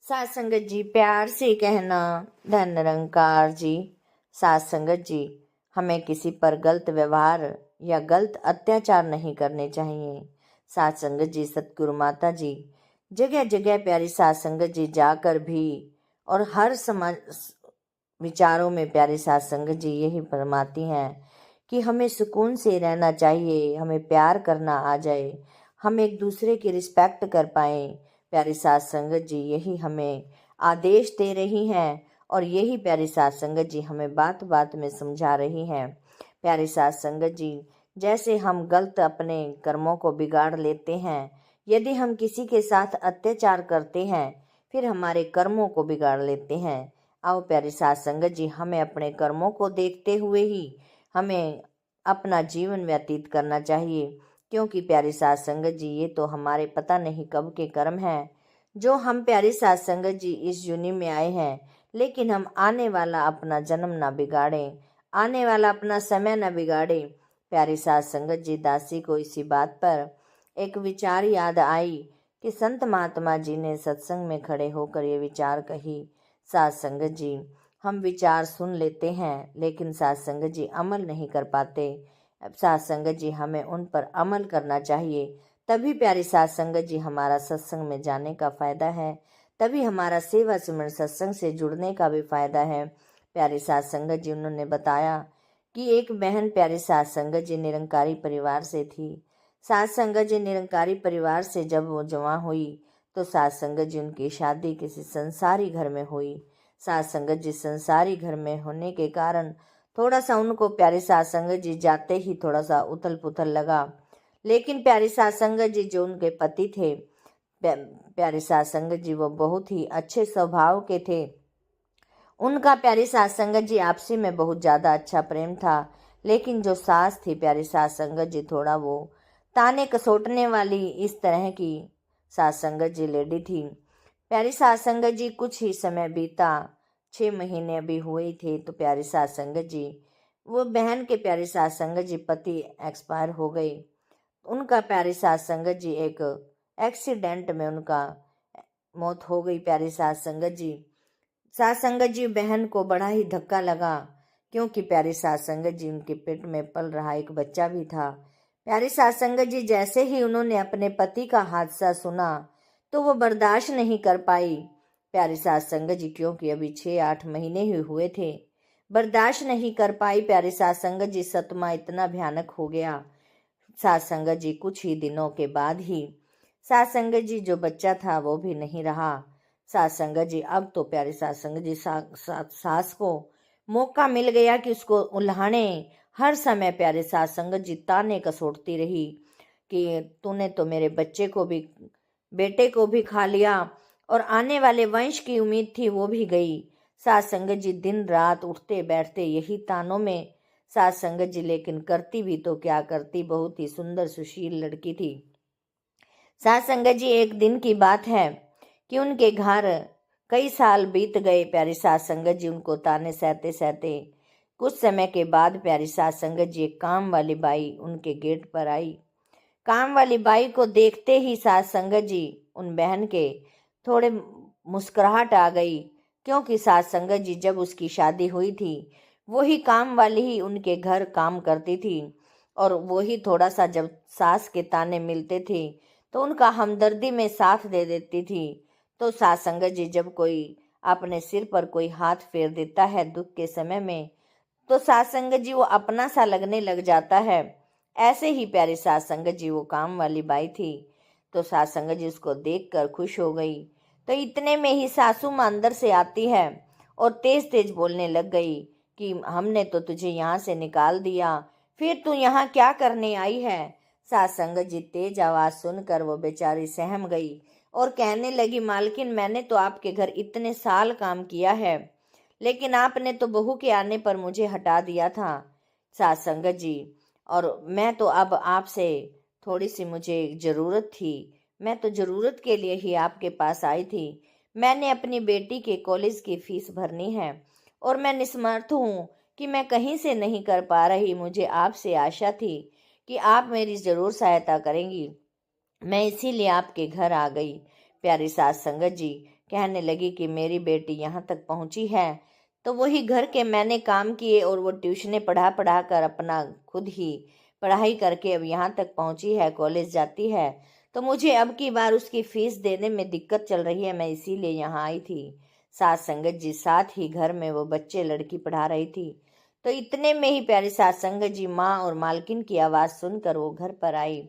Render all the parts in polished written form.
सात संगत जी, प्यार से कहना। धन निरंकार जी। सात संगत जी, हमें किसी पर गलत व्यवहार या गलत अत्याचार नहीं करने चाहिए। सात संगत जी, सतगुरु माता जी जगह जगह प्यारी सात संगत जी जाकर भी और हर समाज विचारों में प्यारी सात संगत जी यही फरमाती हैं कि हमें सुकून से रहना चाहिए, हमें प्यार करना आ जाए, हम एक दूसरे की रिस्पेक्ट कर पाएं। प्यारी सात संगत जी यही हमें आदेश दे रही हैं और यही प्यारी सात संगत जी हमें बात बात में समझा रही हैं। प्यारी सात संगत जी, जैसे हम गलत अपने कर्मों को बिगाड़ लेते हैं, यदि हम किसी के साथ अत्याचार करते हैं फिर हमारे कर्मों को बिगाड़ लेते हैं। आओ प्यारी सात संगत जी, हमें अपने कर्मों को देखते हुए ही हमें अपना जीवन व्यतीत करना चाहिए, क्योंकि प्यारी सात संगत जी ये तो हमारे पता नहीं कब के कर्म हैं जो हम प्यारी सात संगत जी इस यूनि में आए हैं। लेकिन हम आने वाला अपना जन्म ना बिगाड़ें, आने वाला अपना समय ना बिगाड़ें। प्यारी सात संगत जी, दासी को इसी बात पर एक विचार याद आई कि संत महात्मा जी ने सत्संग में खड़े होकर ये विचार कही। सात संगत जी, हम विचार सुन लेते हैं लेकिन सात संगत जी अमल नहीं कर पाते। अब सात संगत जी हमें उन पर अमल करना चाहिए, तभी प्यारी सात संगत जी हमारा सत्संग में जाने का फायदा है, तभी हमारा सेवा सिमरन सत्संग से जुड़ने का भी फायदा है। प्यारी सात संगत जी, उन्होंने बताया कि एक बहन प्यारी सात संगत जी निरंकारी परिवार से थी। सात संगत जी निरंकारी परिवार से जब वो जवां हुई तो सात संगत जी उनकी शादी किसी संसारी घर में हुई। सात संगत जी संसारी घर में होने के कारण थोड़ा सा उनको प्यारी सात संगत जी जाते ही थोड़ा सा उथल पुथल लगा, लेकिन प्यारी सात संगत जी जो उनके पति थे, प्यारी सात संगत जी वो बहुत ही अच्छे स्वभाव के थे। उनका प्यारी सात संगत जी आपसी में बहुत ज़्यादा अच्छा प्रेम था, लेकिन जो सास थी प्यारी सात संगत जी थोड़ा वो ताने कसोटने वाली इस तरह की सात संगत जी लेडी थी। प्यारी सात संगत जी कुछ ही समय बीता, 6 महीने अभी हुए थे तो प्यारी सात संगत जी, वो बहन के प्यारी सात संगत जी पति एक्सपायर हो गए। उनका प्यारी सात संगत जी एक एक्सीडेंट में उनका मौत हो गई। प्यारी सात संगत जी, सात संगत जी बहन को बड़ा ही धक्का लगा, क्योंकि प्यारी सात संगत जी उनके पेट में पल रहा एक बच्चा भी था। प्यारी सात संगत जी जैसे ही उन्होंने अपने पति का हादसा सुना तो वो बर्दाश्त नहीं कर पाई। प्यारी सात संगत जी, क्योंकि अभी 6-8 महीने ही हुए थे, बर्दाश्त नहीं कर पाई। प्यारी सात संगत जी, सतमा इतना भयानक हो गया। सात संगत जी कुछ ही दिनों के बाद ही सात संगत जी जो बच्चा था वो भी नहीं रहा। सात संगत जी, अब तो प्यारी सात संगत जी सास को मौका मिल गया कि उसको उल्हाने। हर समय प्यारे सात संगत जी ताने कसोटती रही कि तूने तो मेरे बच्चे को भी, बेटे को भी खा लिया और आने वाले वंश की उम्मीद थी वो भी गई। सात संगत जी दिन रात उठते बैठते यही तानों में सात संगत जी, लेकिन करती भी तो क्या करती, बहुत ही सुंदर सुशील लड़की थी। सात संगत जी, एक दिन की बात है कि उनके घर कई साल बीत गए। प्यारी सात संगत जी उनको ताने सहते सहते कुछ समय के बाद प्यारी सात संगत जी एक काम वाली बाई उनके गेट पर आई। काम वाली बाई को देखते ही सात संगत जी उन बहन के थोड़े मुस्कुराहट आ गई, क्योंकि सात संगत जी जब उसकी शादी हुई थी वही काम वाली ही उनके घर काम करती थी, और वही थोड़ा सा जब सास के ताने मिलते थे तो उनका हमदर्दी में साथ दे देती थी। तो सात संगत जी जब कोई अपने सिर पर कोई हाथ फेर देता है दुख के समय में, तो सात संगत जी वो अपना सा लगने लग जाता है। ऐसे ही प्यारी सात संगत जी वो काम वाली बाई थी, तो सात संगत जी उसको देखकर खुश हो गई। तो इतने में ही सासू माँ अंदर से आती है और तेज तेज बोलने लग गई कि हमने तो तुझे यहाँ से निकाल दिया, फिर तू यहाँ क्या करने आई है। सात संगत जी तेज आवाज सुनकर वो बेचारी सहम गई और कहने लगी, मालकिन मैंने तो आपके घर इतने साल काम किया है, लेकिन आपने तो बहू के आने पर मुझे हटा दिया था। सात संगत जी, और मैं तो अब आपसे थोड़ी सी मुझे ज़रूरत थी, मैं तो ज़रूरत के लिए ही आपके पास आई थी। मैंने अपनी बेटी के कॉलेज की फीस भरनी है और मैं निस्मर्थ हूँ कि मैं कहीं से नहीं कर पा रही। मुझे आपसे आशा थी कि आप मेरी ज़रूर सहायता करेंगी, मैं इसीलिए आपके घर आ गई। प्यारी सात संगत जी, कहने लगी कि मेरी बेटी यहाँ तक पहुँची है तो वही घर के मैंने काम किए और वो ट्यूशनें पढ़ा पढ़ा कर अपना खुद ही पढ़ाई करके अब यहाँ तक पहुँची है, कॉलेज जाती है। तो मुझे अब की बार उसकी फीस देने में दिक्कत चल रही है, मैं इसीलिए यहाँ आई थी। साथ संगत जी साथ ही घर में वो बच्चे लड़की पढ़ा रही थी। तो इतने में ही प्यारी साथ संगत जी माँ और मालकिन की आवाज़ सुनकर वो घर पर आई।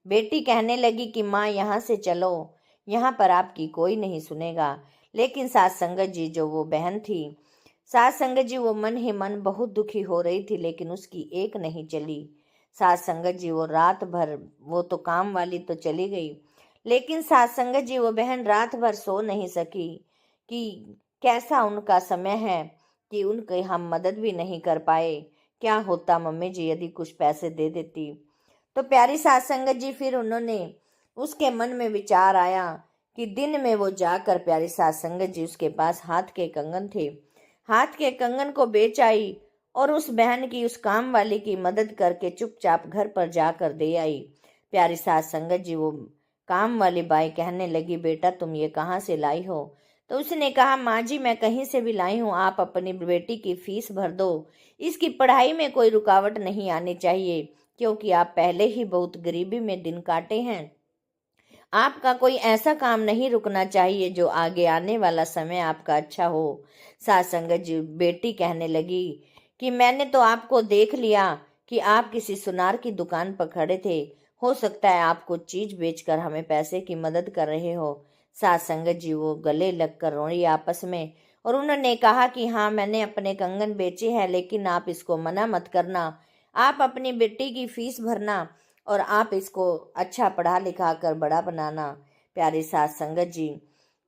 बेटी कहने लगी कि माँ यहाँ से चलो, यहाँ पर आपकी कोई नहीं सुनेगा। लेकिन साथ संगत जी जो वो बहन थी, साथ संगत जी वो मन ही मन बहुत दुखी हो रही थी, लेकिन उसकी एक नहीं चली। साथ संगत जी वो रात भर, वो तो काम वाली तो चली गई, लेकिन साथ संगत जी वो बहन रात भर सो नहीं सकी कि कैसा उनका समय है कि उनकी हम मदद भी नहीं कर पाए। क्या होता मम्मी जी यदि कुछ पैसे दे देती। तो प्यारी साथ संगत जी फिर उन्होंने, उसके मन में विचार आया कि दिन में वो जाकर प्यारी साथ संगत जी उसके पास हाथ के कंगन थे, हाथ के कंगन को बेच आई और उस बहन की, उस काम वाली की मदद करके चुपचाप घर पर जाकर दे आई। प्यारी साथ संगत जी वो काम वाली बाई कहने लगी, बेटा तुम ये कहाँ से लाई हो। तो उसने कहा, माँ जी मैं कहीं से भी लाई हूँ, आप अपनी बेटी की फीस भर दो, इसकी पढ़ाई में कोई रुकावट नहीं आनी चाहिए, क्योंकि आप पहले ही बहुत गरीबी में दिन काटे हैं। आपका कोई ऐसा काम नहीं रुकना चाहिए जो आगे आने वाला समय आपका अच्छा हो। साथ संगत जी बेटी कहने लगी कि मैंने तो आपको देख लिया कि आप किसी सुनार की दुकान पर खड़े थे, हो सकता है आप कुछ चीज बेचकर हमें पैसे की मदद कर रहे हो। साथ संगत जी वो गले लगकर रोई आपस में और उन्होंने कहा कि हाँ मैंने अपने कंगन बेचे हैं, लेकिन आप इसको मना मत करना, आप अपनी बेटी की फीस भरना और आप इसको अच्छा पढ़ा लिखा कर बड़ा बनाना। प्यारी सास संगत जी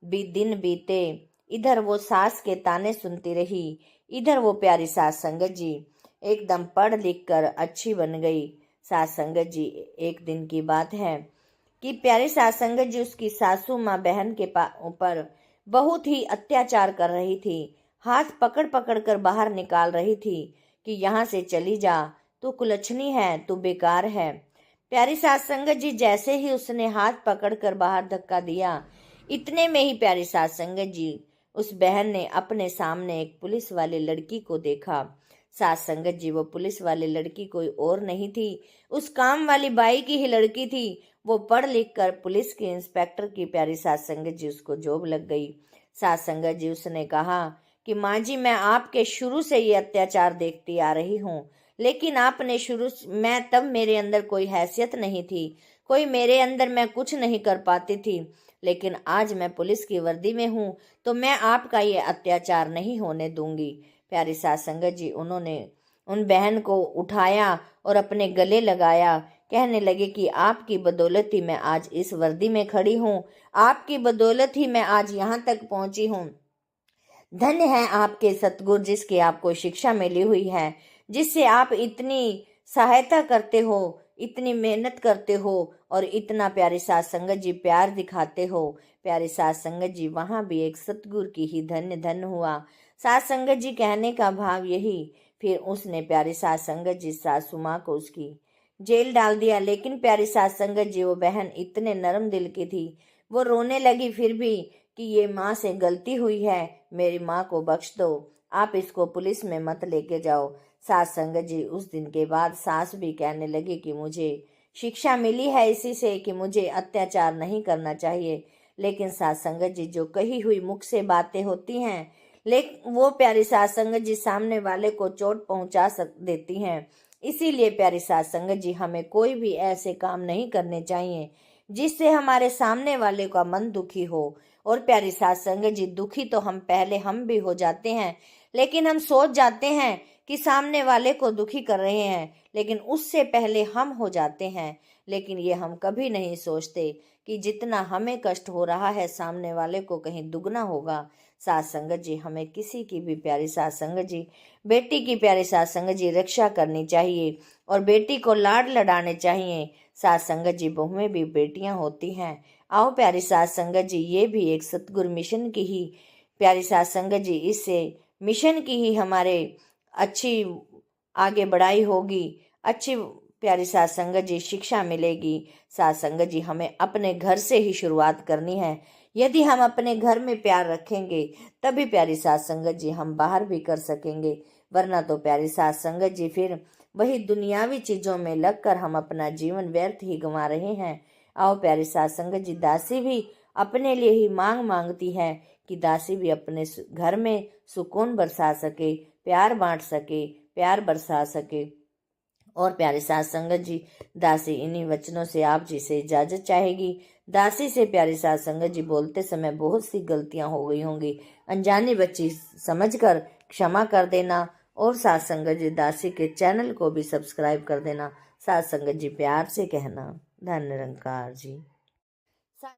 भी दिन बीते, इधर वो सास के ताने सुनती रही, इधर वो प्यारी सास संगत जी एकदम पढ़ लिख कर अच्छी बन गई। सास संगत जी, एक दिन की बात है कि प्यारी सास संगत जी उसकी सासू माँ बहन के ऊपर बहुत ही अत्याचार कर रही थी, हाथ पकड़ पकड़ कर बाहर निकाल रही थी कि यहाँ से चली जा, तू कुलच्छनी है, तू बेकार है। प्यारी सास संगत जी जैसे ही उसने हाथ पकड़कर बाहर धक्का दिया, इतने में ही प्यारी सास संगत जी, उस बहन ने अपने सामने एक पुलिस वाली लड़की को देखा। सास संगत जी वो पुलिस वाली लड़की कोई और नहीं थी, उस काम वाली बाई की ही लड़की थी। वो पढ़ लिख कर पुलिस के इंस्पेक्टर की प्यारी सास संगत जी उसको जॉब लग गई। सास संगत जी उसने कहा कि माँ जी मैं आपके शुरू से ये अत्याचार देखती आ रही हूँ, लेकिन आपने मैं तब मेरे अंदर कोई हैसियत नहीं थी, कोई मेरे अंदर मैं कुछ नहीं कर पाती थी, लेकिन आज मैं पुलिस की वर्दी में हूँ तो मैं आपका ये अत्याचार नहीं होने दूंगी। प्यारी सास संगत जी उन्होंने उन बहन को उठाया और अपने गले लगाया, कहने लगे कि आपकी बदौलत ही मैं आज इस वर्दी में खड़ी हूँ, आपकी बदौलत ही मैं आज यहाँ तक पहुंची हूँ। धन्य है आपके सतगुरु जिसकी आपको शिक्षा मिली हुई है, जिससे आप इतनी सहायता करते हो, इतनी मेहनत करते हो और इतना प्यारी सास संगत जी प्यार दिखाते हो। प्यारी सास संगत जी वहाँ भी एक सतगुरु की ही धन्य धन्य हुआ। सास संगत जी कहने का भाव यही, फिर उसने प्यारी सास संगत जी सासू माँ को उसकी जेल डाल दिया। लेकिन प्यारी सास संगत जी वो बहन इतने नरम दिल की थी, वो रोने लगी फिर भी कि ये माँ से गलती हुई है, मेरी माँ को बख्श दो, आप इसको पुलिस में मत लेके जाओ। सास संगत जी उस दिन के बाद सास भी कहने लगी कि मुझे शिक्षा मिली है इसी से कि मुझे अत्याचार नहीं करना चाहिए। लेकिन सास संगत जी जो कही हुई मुख से बातें होती हैं, लेकिन वो प्यारी सास संगत जी सामने वाले को चोट पहुंचा देती हैं। इसीलिए प्यारी सास संगत जी हमें कोई भी ऐसे काम नहीं करने चाहिए जिससे हमारे सामने वाले का मन दुखी हो। और प्यारी सास संगत जी दुखी तो हम भी हो जाते हैं, लेकिन हम सोच जाते हैं कि सामने वाले को दुखी कर रहे हैं, लेकिन उससे पहले हम हो जाते हैं। लेकिन ये हम कभी नहीं सोचते कि जितना हमें कष्ट हो रहा है सामने वाले को कहीं दुगना होगा। सास संगत जी हमें किसी की भी प्यारी सास संगत जी, बेटी की प्यारी सास संगत जी रक्षा करनी चाहिए और बेटी को लाड लड़ाने चाहिए। सास संगत जी बहुएं भी बेटियां होती हैं। आओ प्यारी सास संगत जी, ये भी एक सतगुरु मिशन की ही प्यारी सास संगत जी, इससे मिशन की ही हमारे अच्छी आगे बढ़ाई होगी, अच्छी प्यारी सास संगत जी शिक्षा मिलेगी। सास संगत जी हमें अपने घर से ही शुरुआत करनी है, यदि हम अपने घर में प्यार रखेंगे तभी प्यारी साथ संगत जी हम बाहर भी कर सकेंगे, वरना तो प्यारी साथ संगत जी फिर वही दुनियावी चीजों में लगकर हम अपना जीवन व्यर्थ ही गंवा रहे हैं। आओ प्यारी साथ संगत जी, दासी भी अपने लिए ही मांगती है कि दासी भी अपने घर में सुकून बरसा सके, प्यार बांट सके, प्यार बरसा सके। और प्यारे साथ संगत जी, दासी इन्हीं वचनों से आप जी से इजाजत चाहेगी। दासी से प्यारे साथ संगत जी बोलते समय बहुत सी गलतियां हो गई होंगी, अनजानी बच्ची समझकर क्षमा कर देना। और साथ संगत जी, दासी के चैनल को भी सब्सक्राइब कर देना। साथ संगत जी प्यार से कहना। धन्य निरंकार जी।